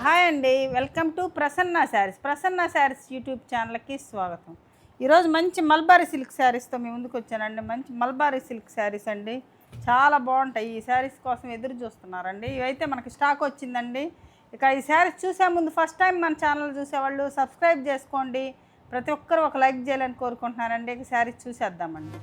Hi అండి, welcome to Prasanna saris. Prasanna saris YouTube ఛానల్కి స్వాగతం. ఈరోజు మంచి మల్బారీ సిల్క్ శారీస్తో మీ ముందుకు వచ్చానండి. మంచి మల్బారీ సిల్క్ శారీస్ అండి, చాలా బాగుంటాయి. ఈ శారీస్ కోసం ఎదురు చూస్తున్నారండి. ఇవైతే మనకి స్టాక్ వచ్చిందండి. ఇక ఈ శారీస్ చూసే ముందు ఫస్ట్ టైం మన ఛానల్ చూసేవాళ్ళు సబ్స్క్రైబ్ చేసుకోండి. ప్రతి ఒక్కరు ఒక లైక్ చేయాలని కోరుకుంటున్నారండి. ఇక శారీస్ చూసేద్దామండి.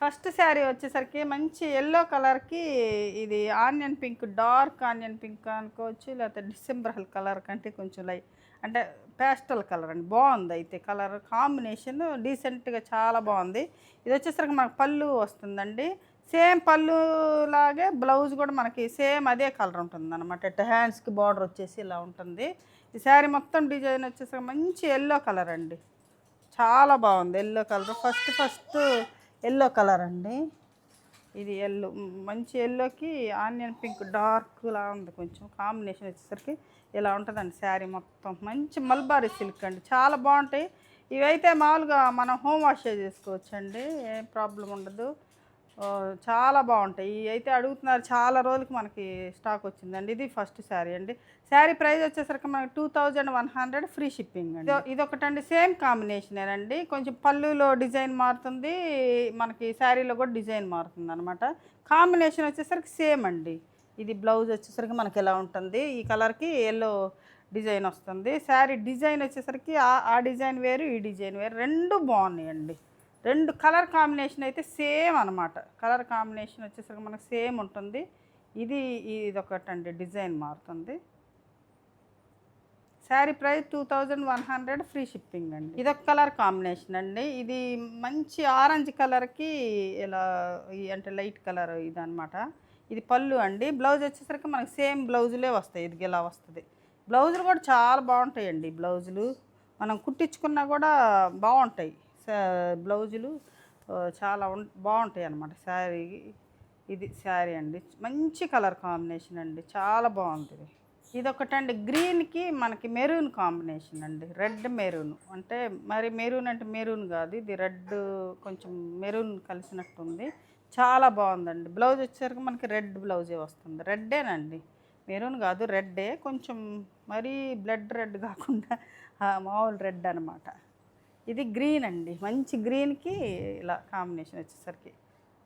ఫస్ట్ శారీ వచ్చేసరికి మంచి ఎల్లో కలర్కి, ఇది onion pink, dark onion pink అనుకోవచ్చు, లేకపోతే డిసెంబర్ కలర్ కంటే కొంచెం లైట్, అంటే పేస్టల్ కలర్ అండి. బాగుంది అయితే కలర్ కాంబినేషన్ డీసెంట్గా చాలా బాగుంది. ఇది వచ్చేసరికి మనకు పళ్ళు వస్తుందండి. సేమ్ పళ్ళు లాగే బ్లౌజ్ కూడా మనకి సేమ్ అదే కలర్ ఉంటుంది అనమాట. ఇట్లా హ్యాండ్స్కి బార్డర్ వచ్చేసి ఇలా ఉంటుంది. ఈ శారీ మొత్తం డిజైన్ వచ్చేసరికి మంచి ఎల్లో కలర్ అండి, చాలా బాగుంది. Yellow colour first yellow colour అండి. ఇది ఎల్లో, మంచి ఎల్లోకి ఆనియన్ పింక్ డార్క్లా ఉంది. కొంచెం కాంబినేషన్ వచ్చేసరికి ఇలా ఉంటుందండి. శారీ మొత్తం మంచి మల్బారీ సిల్క్ అండి, చాలా బాగుంటాయి. ఇవైతే మామూలుగా మనం హోమ్ వాష్ చేసుకోవచ్చు అండి, ఏం ప్రాబ్లం ఉండదు. చాలా బాగుంటాయి. ఇవి అయితే అడుగుతున్నారు, చాలా రోజులకి మనకి స్టాక్ వచ్చిందండి. ఇది ఫస్ట్ శారీ అండి. శారీ ప్రైస్ వచ్చేసరికి మనకి 2100 ఫ్రీ షిప్పింగ్ అండి. ఇదొకటండి, సేమ్ కాంబినేషనేనండి. కొంచెం పళ్ళులో డిజైన్ మారుతుంది, మనకి శారీలో కూడా డిజైన్ మారుతుంది అనమాట. కాంబినేషన్ వచ్చేసరికి సేమ్ అండి. ఇది బ్లౌజ్ వచ్చేసరికి మనకి ఎలా ఉంటుంది, ఈ కలర్కి ఎల్లో డిజైన్ వస్తుంది. శారీ డిజైన్ వచ్చేసరికి ఆ డిజైన్ వేరు, ఈ డిజైన్ వేరు, రెండు బాగున్నాయండి. రెండు కలర్ కాంబినేషన్ అయితే సేమ్ అనమాట. కలర్ కాంబినేషన్ వచ్చేసరికి మనకు సేమ్ ఉంటుంది. ఇది ఒకటండి, డిజైన్ మారుతుంది. శారీ ప్రైస్ 2100 ఫ్రీ షిప్పింగ్ అండి. ఇదొక కలర్ కాంబినేషన్ అండి. ఇది మంచి ఆరెంజ్ కలర్కి ఇలా, అంటే లైట్ కలర్ ఇది అనమాట. ఇది పళ్ళు అండి. బ్లౌజ్ వచ్చేసరికి మనకి సేమ్ బ్లౌజులే వస్తాయి. ఇది ఇలా వస్తుంది. బ్లౌజులు కూడా చాలా బాగుంటాయండి. బ్లౌజులు మనం కుట్టించుకున్నా కూడా బాగుంటాయి బ్లౌజులు, చాలా బాగుంటాయి అన్నమాట. శారీ ఇది శారీ అండి, మంచి కలర్ కాంబినేషన్ అండి, చాలా బాగుంది. ఇదొకటండి, గ్రీన్కి మనకి మెరూన్ కాంబినేషన్ అండి. రెడ్ మెరూన్, అంటే మరి మెరూన్ అంటే మెరూన్ కాదు, ఇది రెడ్, కొంచెం మెరూన్ కలిసినట్టుంది. చాలా బాగుందండి. బ్లౌజ్ వచ్చేసరికి మనకి రెడ్ బ్లౌజే వస్తుంది. రెడ్డేనండి, మెరూన్ కాదు, రెడ్డే. కొంచెం మరీ బ్లడ్ రెడ్ కాకుండా మామూలు రెడ్ అనమాట. ఇది గ్రీన్ అండి, మంచి గ్రీన్కి ఇలా కాంబినేషన్ వచ్చేసరికి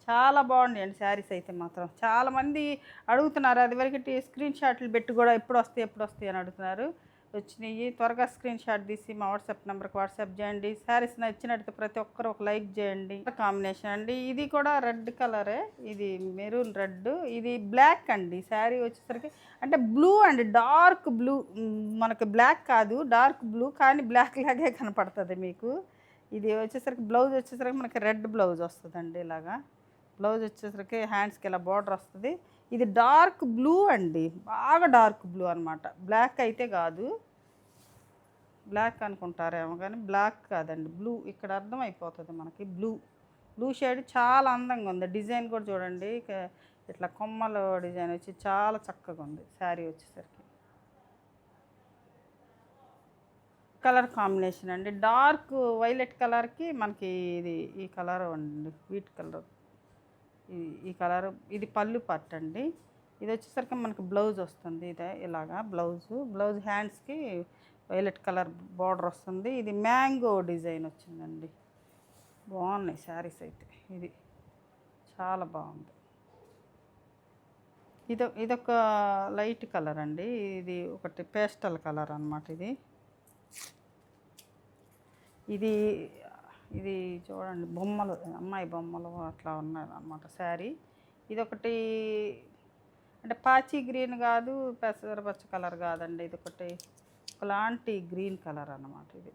చాలా బాగుంది శారీస్ అయితే మాత్రం. చాలామంది అడుగుతున్నారు, అది వరకు స్క్రీన్ షాట్లు పెట్టి కూడా ఎప్పుడు వస్తాయి అని అడుగుతున్నారు. వచ్చినాయి, త్వరగా స్క్రీన్ షాట్ తీసి మా వాట్సాప్ నెంబర్కి వాట్సాప్ చేయండి. శారీస్ నచ్చినట్టు ప్రతి ఒక్కరు ఒక లైక్ చేయండి. కాంబినేషన్ అండి, ఇది కూడా రెడ్ కలరే, ఇది మెరూన్ రెడ్, ఇది బ్లాక్ అండి. శారీ వచ్చేసరికి అంటే బ్లూ అండి, డార్క్ బ్లూ, మనకి బ్లాక్ కాదు, డార్క్ బ్లూ, కానీ బ్లాక్ లాగే కనపడుతుంది మీకు. ఇది వచ్చేసరికి బ్లౌజ్ వచ్చేసరికి మనకి రెడ్ బ్లౌజ్ వస్తుందండి. ఇలాగా బ్లౌజ్ వచ్చేసరికి హ్యాండ్స్కి ఇలా బార్డర్ వస్తుంది. ఇది డార్క్ బ్లూ అండి, బాగా డార్క్ బ్లూ అనమాట. బ్లాక్ అయితే కాదు, బ్లాక్ అనుకుంటారేమో కానీ బ్లాక్ కాదండి, బ్లూ. ఇక్కడ అర్థమైపోతుంది మనకి. బ్లూ షేడ్ చాలా అందంగా ఉంది. డిజైన్ కూడా చూడండి, ఇట్లా కొమ్మల డిజైన్ వచ్చి చాలా చక్కగా ఉంది. శారీ వచ్చేసరికి కలర్ కాంబినేషన్ అండి, డార్క్ వైలెట్ కలర్కి మనకి ఈ కలర్ అండి, వీట్ కలర్, ఈ కలర్. ఇది పళ్ళు పార్ట్ అండి. ఇది వచ్చేసరికి మనకి బ్లౌజ్ వస్తుంది. ఇదే ఇలాగా బ్లౌజ్ హ్యాండ్స్కి వైలెట్ కలర్ బార్డర్ వస్తుంది. ఇది మ్యాంగో డిజైన్ వచ్చిందండి. బాగున్నాయి శారీస్ అయితే. ఇది చాలా బాగుంది. ఇదొక లైట్ కలర్ అండి, ఇది ఒకటి పేస్టల్ కలర్ అనమాట. ఇది చూడండి, బొమ్మలు, అమ్మాయి బొమ్మలు అట్లా ఉన్నాయి అన్నమాట శారీ. ఇదొకటి అంటే పాచి గ్రీన్ కాదు, పెసరపచ్చ కలర్ కాదండి, ఇదొకటి ఒకలాంటి గ్రీన్ కలర్ అన్నమాట. ఇది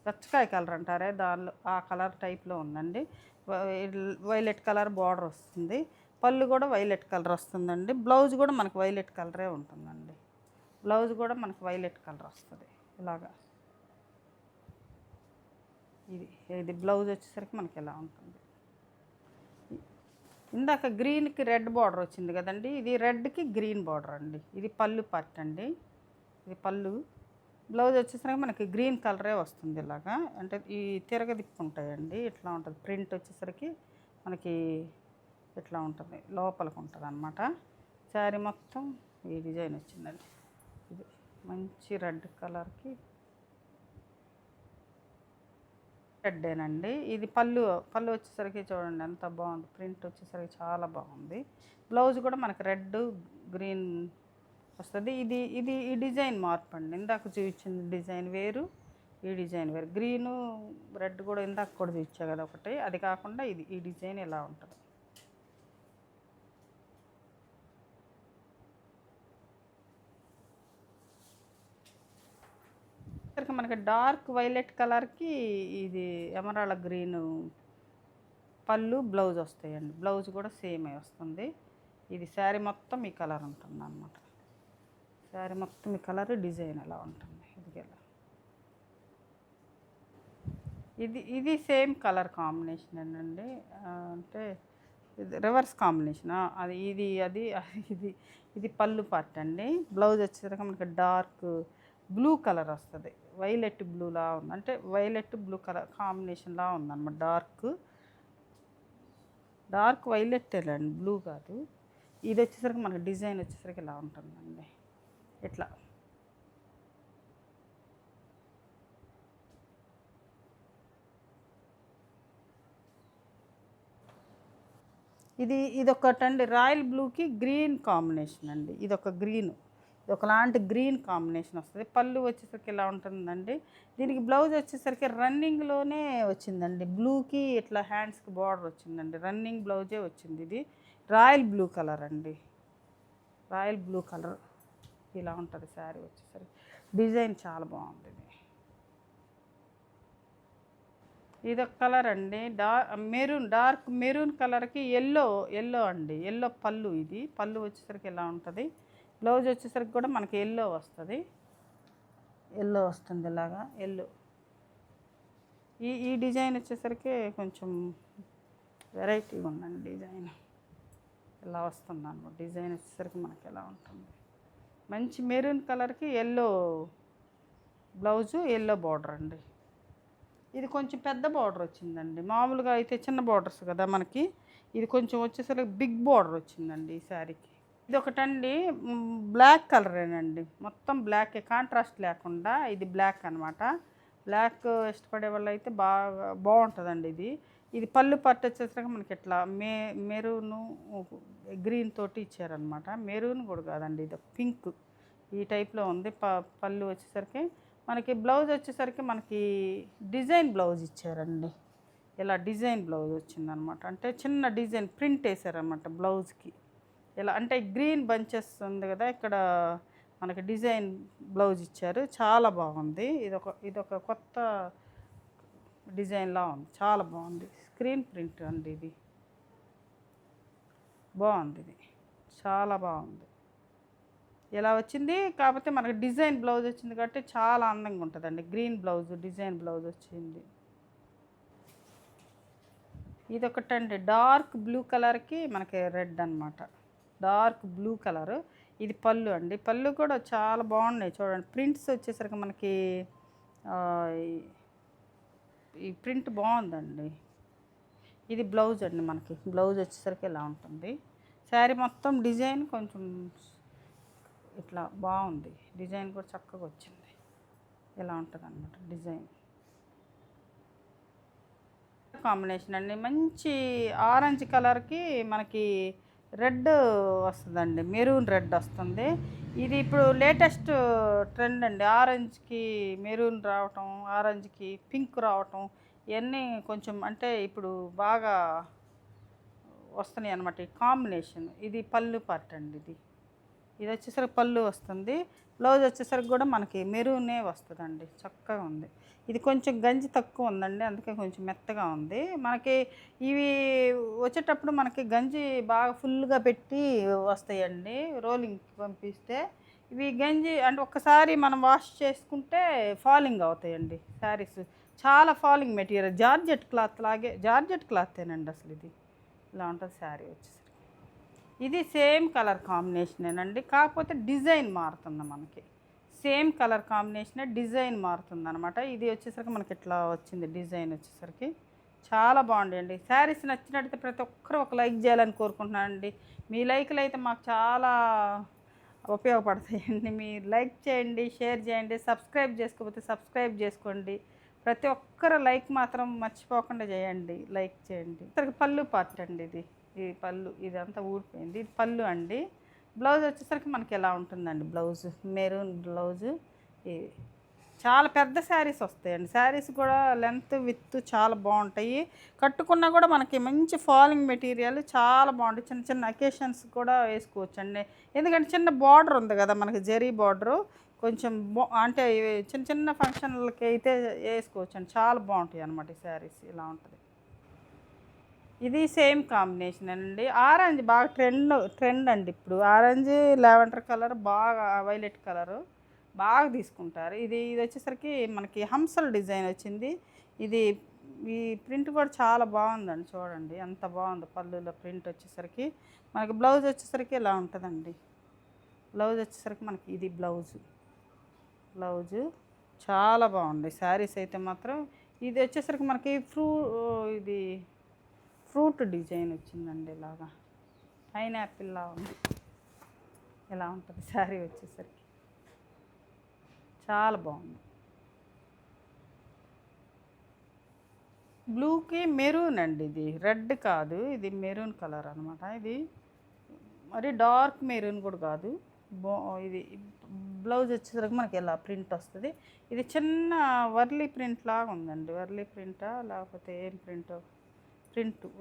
గచ్చకాయ కలర్ అంటారే, దానిలో ఆ కలర్ టైప్లో ఉందండి. వైలెట్ కలర్ బార్డర్ వస్తుంది. పళ్ళు కూడా వైలెట్ కలర్ వస్తుందండి. బ్లౌజ్ కూడా మనకు వైలెట్ కలరే ఉంటుందండి. బ్లౌజ్ కూడా మనకు వైలెట్ కలర్ వస్తుంది ఇలాగా. ఇది బ్లౌజ్ వచ్చేసరికి మనకి ఎలా ఉంటుంది. ఇందాక గ్రీన్కి రెడ్ బార్డర్ వచ్చింది కదండి, ఇది రెడ్కి గ్రీన్ బార్డర్ అండి. ఇది పళ్ళు పార్ట్ అండి, ఇది పళ్ళు. బ్లౌజ్ వచ్చేసరికి మనకి గ్రీన్ కలరే వస్తుంది ఇలాగా. అంటే ఈ తిరగదిప్పు ఉంటాయండి. ఇట్లా ఉంటుంది ప్రింట్ వచ్చేసరికి మనకి ఇట్లా ఉంటుంది, లోపలికి ఉంటుంది అనమాట. శారీ మొత్తం ఈ డిజైన్ వచ్చిందండి. ఇది మంచి రెడ్ కలర్కి రెడ్డేనండి. ఇది పళ్ళు వచ్చేసరికి చూడండి ఎంత బాగుంది, ప్రింట్ వచ్చేసరికి చాలా బాగుంది. బ్లౌజ్ కూడా మనకి రెడ్ గ్రీన్ వస్తుంది. ఇది ఇది ఈ డిజైన్ మార్పు అండి. ఇందాక చూపించిన డిజైన్ వేరు, ఈ డిజైన్ వేరు. గ్రీను రెడ్ కూడా ఇందాక కూడా చూపించా కదా ఒకటి, అది కాకుండా ఇది ఈ డిజైన్ ఇలా ఉంటుంది. మనకి డార్క్ వైలెట్ కలర్కి ఇది ఎమరాల్డ్ గ్రీన్ పళ్ళు బ్లౌజ్ వస్తాయండి. బ్లౌజ్ కూడా సేమే వస్తుంది. ఇది శారీ మొత్తం ఈ కలర్ ఉంటుంది అన్నమాట. శారీ మొత్తం ఈ కలర్ డిజైన్ ఎలా ఉంటుంది ఇది ఎలా. ఇది సేమ్ కలర్ కాంబినేషన్ అండి. అంటే ఇది రివర్స్ కాంబినేషన్. అది ఇది పళ్ళు పార్ట్ అండి. బ్లౌజ్ వచ్చేసరికి మనకి డార్క్ బ్లూ కలర్ వస్తుంది. వైలెట్ బ్లూలా ఉంది, అంటే వైలెట్ బ్లూ కలర్ కాంబినేషన్లా ఉందన్నమాట. డార్క్ వైలెట్ అండి, బ్లూ కాదు. ఇది వచ్చేసరికి మనకి డిజైన్ వచ్చేసరికి ఇలా ఉంటుందండి. ఇట్లా ఇదొకటండి రాయల్ బ్లూకి గ్రీన్ కాంబినేషన్ అండి. ఇదొక గ్రీన్, ఒకలాంటి గ్రీన్ కాంబినేషన్ వస్తుంది. పళ్ళు వచ్చేసరికి ఇలా ఉంటుందండి. దీనికి బ్లౌజ్ వచ్చేసరికి రన్నింగ్లోనే వచ్చిందండి. బ్లూకి ఇట్లా హ్యాండ్స్కి బార్డర్ వచ్చిందండి. రన్నింగ్ బ్లౌజే వచ్చింది. ఇది రాయల్ బ్లూ కలర్ అండి. రాయల్ బ్లూ కలర్ ఇలా ఉంటుంది శారీ వచ్చేసరికి. డిజైన్ చాలా బాగుంది. ఇదొక కలర్ అండి, డార్క్ మెరూన్ కలర్కి ఎల్లో అండి. ఎల్లో పళ్ళు. ఇది పళ్ళు వచ్చేసరికి ఇలా ఉంటుంది. బ్లౌజ్ వచ్చేసరికి కూడా మనకి ఎల్లో వస్తుంది. ఇలాగా ఎల్లో. ఈ డిజైన్ వచ్చేసరికి కొంచెం వెరైటీగా ఉందండి. డిజైన్ ఇలా వస్తుంది అన్నమాట. డిజైన్ వచ్చేసరికి మనకి ఎలా ఉంటుంది, మంచి మెరూన్ కలర్కి ఎల్లో బ్లౌజు, ఎల్లో బార్డర్ అండి. ఇది కొంచెం పెద్ద బార్డర్ వచ్చిందండి. మామూలుగా అయితే చిన్న బార్డర్స్ కదా మనకి, ఇది కొంచెం వచ్చేసరికి బిగ్ బార్డర్ వచ్చిందండి ఈ శారీకి. ఇది ఒకటండి బ్లాక్ కలరేనండి, మొత్తం బ్లాక్, కాంట్రాస్ట్ లేకుండా ఇది బ్లాక్ అనమాట. బ్లాక్ ఇష్టపడే వాళ్ళు అయితే బాగుంటుందండి ఇది పళ్ళు పట్టు వచ్చేసరికి మనకి ఇట్లా మెరూను గ్రీన్ తోటి ఇచ్చారనమాట. మెరూన్ కూడా కాదండి, ఇది పింక్ ఈ టైప్లో ఉంది. పళ్ళు వచ్చేసరికి మనకి బ్లౌజ్ వచ్చేసరికి మనకి డిజైన్ బ్లౌజ్ ఇచ్చారండి. ఇలా డిజైన్ బ్లౌజ్ వచ్చిందనమాట. అంటే చిన్న డిజైన్ ప్రింట్ వేసారనమాట బ్లౌజ్కి. ఇలా అంటే గ్రీన్ బంచెస్ ఉంది కదా, ఇక్కడ మనకి డిజైన్ బ్లౌజ్ ఇచ్చారు. చాలా బాగుంది. ఇదొక కొత్త డిజైన్లా ఉంది, చాలా బాగుంది. స్క్రీన్ ప్రింట్ అండి. ఇది బాగుంది, ఇది చాలా బాగుంది. ఇలా వచ్చింది. కాకపోతే మనకి డిజైన్ బ్లౌజ్ వచ్చింది కాబట్టి చాలా అందంగా ఉంటుందండి. గ్రీన్ బ్లౌజ్, డిజైన్ బ్లౌజ్ వచ్చింది. ఇదొకటండి డార్క్ బ్లూ కలర్కి మనకి రెడ్ అనమాట. Dark blue colour. ఇది పళ్ళు అండి. పళ్ళు కూడా చాలా బాగున్నాయి చూడండి. ప్రింట్స్ వచ్చేసరికి మనకి ఈ ప్రింట్ బాగుందండి. ఇది బ్లౌజ్ అండి. మనకి బ్లౌజ్ వచ్చేసరికి ఇలా ఉంటుంది. శారీ మొత్తం డిజైన్ కొంచెం ఇట్లా బాగుంది. డిజైన్ కూడా చక్కగా వచ్చింది. ఇలా ఉంటుంది అన్నమాట డిజైన్. కాంబినేషన్ అండి, మంచి ఆరెంజ్ కలర్కి మనకి రెడ్ వస్తుందండి. మెరూన్ రెడ్ వస్తుంది. ఇది ఇప్పుడు లేటెస్ట్ ట్రెండ్ అండి. ఆరెంజ్కి మెరూన్ రావటం, ఆరెంజ్కి పింక్ రావటం, ఇవన్నీ కొంచెం అంటే ఇప్పుడు బాగా వస్తున్నాయి అన్నమాట ఈ కాంబినేషన్. ఇది పళ్ళు పార్ట్ అండి. ఇది వచ్చేసరికి పళ్ళు వస్తుంది. బ్లౌజ్ వచ్చేసరికి కూడా మనకి మెరూనే వస్తుందండి. చక్కగా ఉంది. ఇది కొంచెం గంజి తక్కువ ఉందండి, అందుకే కొంచెం మెత్తగా ఉంది. మనకి ఇవి వచ్చేటప్పుడు మనకి గంజి బాగా ఫుల్గా పెట్టి వస్తాయండి. రోలింగ్కి పంపిస్తే ఇవి గంజి అంటే ఒక్కసారి మనం వాష్ చేసుకుంటే ఫాలింగ్ అవుతాయండి శారీస్. చాలా ఫాలింగ్ మెటీరియల్, జార్జెట్ క్లాత్ లాగే, జార్జెట్ క్లాతేనండి అసలు. ఇది ఇలా ఉంటుంది శారీ వచ్చేసరికి. ఇది సేమ్ కలర్ కాంబినేషనేనండి, కాకపోతే డిజైన్ మారుతుంది మనకి. సేమ్ కలర్ కాంబినేషన్, డిజైన్ మారుతుంది అనమాట. ఇది వచ్చేసరికి మనకి ఇట్లా వచ్చింది డిజైన్ వచ్చేసరికి. చాలా బాగుండండి. శారీస్ నచ్చినట్టయితే ప్రతి ఒక్కరూ ఒక లైక్ చేయాలని కోరుకుంటున్నానండి. మీ లైక్లు అయితే మాకు చాలా ఉపయోగపడతాయండి. మీరు లైక్ చేయండి, షేర్ చేయండి, సబ్స్క్రైబ్ చేసుకోకపోతే సబ్స్క్రైబ్ చేసుకోండి. ప్రతి ఒక్కరు లైక్ మాత్రం మర్చిపోకుండా చేయండి, లైక్ చేయండి. ఇక్కడికి పళ్ళు పార్ట్ అండి. ఇది పళ్ళు, ఇదంతా ఊడిపోయింది. ఇది పళ్ళు అండి. బ్లౌజ్ వచ్చేసరికి మనకి ఎలా ఉంటుందండి, బ్లౌజ్ మెరూన్ బ్లౌజు. ఇది చాలా పెద్ద శారీస్ వస్తాయండి. శారీస్ కూడా లెంత్ విత్ చాలా బాగుంటాయి. కట్టుకున్నా కూడా మనకి మంచి ఫాలింగ్ మెటీరియల్ చాలా బాగుంటాయి. చిన్న చిన్న అకేషన్స్ కూడా వేసుకోవచ్చు అండి. ఎందుకంటే చిన్న బార్డర్ ఉంది కదా మనకి, జరీ బార్డరు. కొంచెం అంటే చిన్న చిన్న ఫంక్షన్లకి అయితే వేసుకోవచ్చు అండి. చాలా బాగుంటాయి అన్నమాట ఈ శారీస్. ఇలా ఉంటుంది. ఇది సేమ్ కాంబినేషన్ అండి. ఆరెంజ్ బాగా ట్రెండ్ అండి ఇప్పుడు. ఆరెంజ్, లావెండర్ కలర్, బాగా వైలెట్ కలరు బాగా తీసుకుంటారు. ఇది వచ్చేసరికి మనకి హంసల డిజైన్ వచ్చింది. ఇది ఈ ప్రింట్ కూడా చాలా బాగుందండి. చూడండి ఎంత బాగుందో పళ్ళులో ప్రింట్ వచ్చేసరికి. మనకి బ్లౌజ్ వచ్చేసరికి ఇలా ఉంటుందండి. బ్లౌజ్ వచ్చేసరికి మనకి ఇది బ్లౌజు చాలా బాగుంది. శారీస్ అయితే మాత్రం ఇది వచ్చేసరికి మనకి ఇది ఫ్రూట్ డిజైన్ వచ్చిందండి. ఇలాగా పైనాపిల్లా ఉంది. ఇలా ఉంటుంది శారీ వచ్చేసరికి. చాలా బాగుంది. బ్లూకి మెరూన్ అండి. ఇది రెడ్ కాదు, ఇది మెరూన్ కలర్ అనమాట. ఇది మరి డార్క్ మెరూన్ కూడా కాదు. ఇది బ్లౌజ్ వచ్చేసరికి మనకి ఇలా ప్రింట్ వస్తుంది. ఇది చిన్న వర్లీ ప్రింట్ లాగా ఉందండి. వర్లీ ప్రింటా లేకపోతే ఏం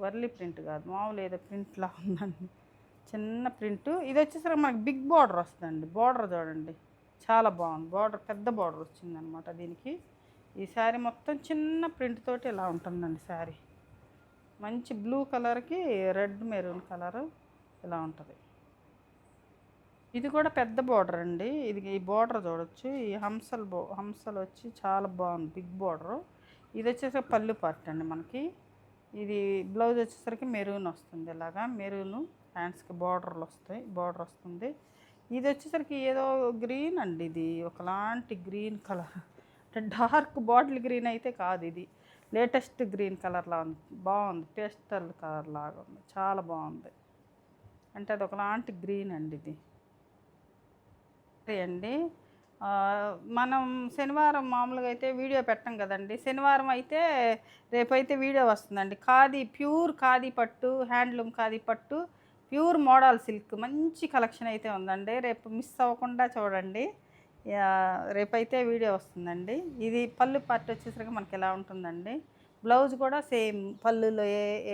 వర్లీ ప్రింట్ కాదు, మామూలు ఏదో ప్రింట్ లాగా ఉందండి. చిన్న ప్రింట్. ఇది వచ్చేసరికి మనకి బిగ్ బార్డర్ వస్తుందండి. బార్డర్ చూడండి చాలా బాగుంది. బార్డర్ పెద్ద బార్డర్ వచ్చిందనమాట దీనికి. ఈ శారీ మొత్తం చిన్న ప్రింట్ తోటి ఇలా ఉంటుందండి శారీ. మంచి బ్లూ కలర్కి రెడ్ మెరూన్ కలరు ఇలా ఉంటుంది. ఇది కూడా పెద్ద బార్డర్ అండి. ఈ బార్డర్ చూడొచ్చు. ఈ హంసలు వచ్చి చాలా బాగుంది, బిగ్ బార్డరు. ఇది వచ్చేసరికి పళ్ళు పార్ట్ అండి మనకి. ఇది బ్లౌజ్ వచ్చేసరికి మెరూన్ వస్తుంది. ఇలాగా మెరూను హ్యాండ్స్కి బార్డర్ వస్తుంది. ఇది వచ్చేసరికి ఏదో గ్రీన్ అండి. ఇది ఒకలాంటి గ్రీన్ కలర్, అంటే డార్క్ బాటిల్ గ్రీన్ అయితే కాదు, ఇది లేటెస్ట్ గ్రీన్ కలర్లా ఉంది. బాగుంది, పేస్టల్ కలర్ లాగా ఉంది. చాలా బాగుంది. అంటే అది ఒకలాంటి గ్రీన్ అండి. ఇది అండి. మనం శనివారం మామూలుగా అయితే వీడియో పెట్టం కదండి. శనివారం అయితే రేపైతే వీడియో వస్తుందండి. ప్యూర్ ఖాదీ పట్టు, హ్యాండ్లూమ్ ఖాదీ పట్టు, ప్యూర్ మోడల్ సిల్క్ మంచి కలెక్షన్ అయితే ఉందండి. రేపు మిస్ అవ్వకుండా చూడండి. రేపైతే వీడియో వస్తుందండి. ఇది పళ్ళు పార్ట్ వచ్చేసరికి మనకి ఎలా ఉంటుందండి. బ్లౌజ్ కూడా సేమ్ పళ్ళులో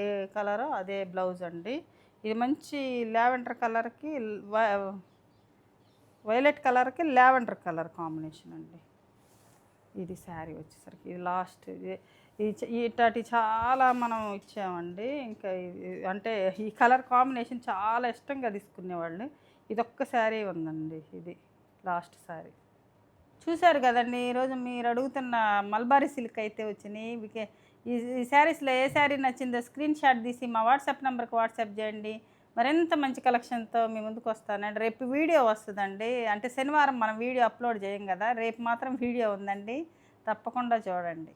ఏ కలరో అదే బ్లౌజ్ అండి. ఇది మంచి లావెండర్ కలర్కి వైలెట్ కలర్కి లావెండర్ కలర్ కాంబినేషన్ అండి. ఇది శారీ వచ్చేసరికి ఇది లాస్ట్. ఇట్లాంటి చాలా మనం ఇచ్చామండి. ఇంకా అంటే ఈ కలర్ కాంబినేషన్ చాలా ఇష్టంగా తీసుకునేవాళ్ళు. ఇదొక్క శారీ ఉందండి. ఇది లాస్ట్ శారీ. చూశారు కదండి. ఈరోజు మీరు అడుగుతున్న మల్బారీ సిల్క్ అయితే వచ్చినాయి. ఈ శారీస్లో ఏ శారీ నచ్చిందో స్క్రీన్ షాట్ తీసి మా వాట్సాప్ నెంబర్కి వాట్సాప్ చేయండి. మరింత మంచి కలెక్షన్తో మీ ముందుకు వస్తానండి. రేపు వీడియో వస్తుందండి. అంటే శనివారం మనం వీడియో అప్లోడ్ చేయం కదా, రేపు మాత్రం వీడియో ఉందండి. తప్పకుండా చూడండి.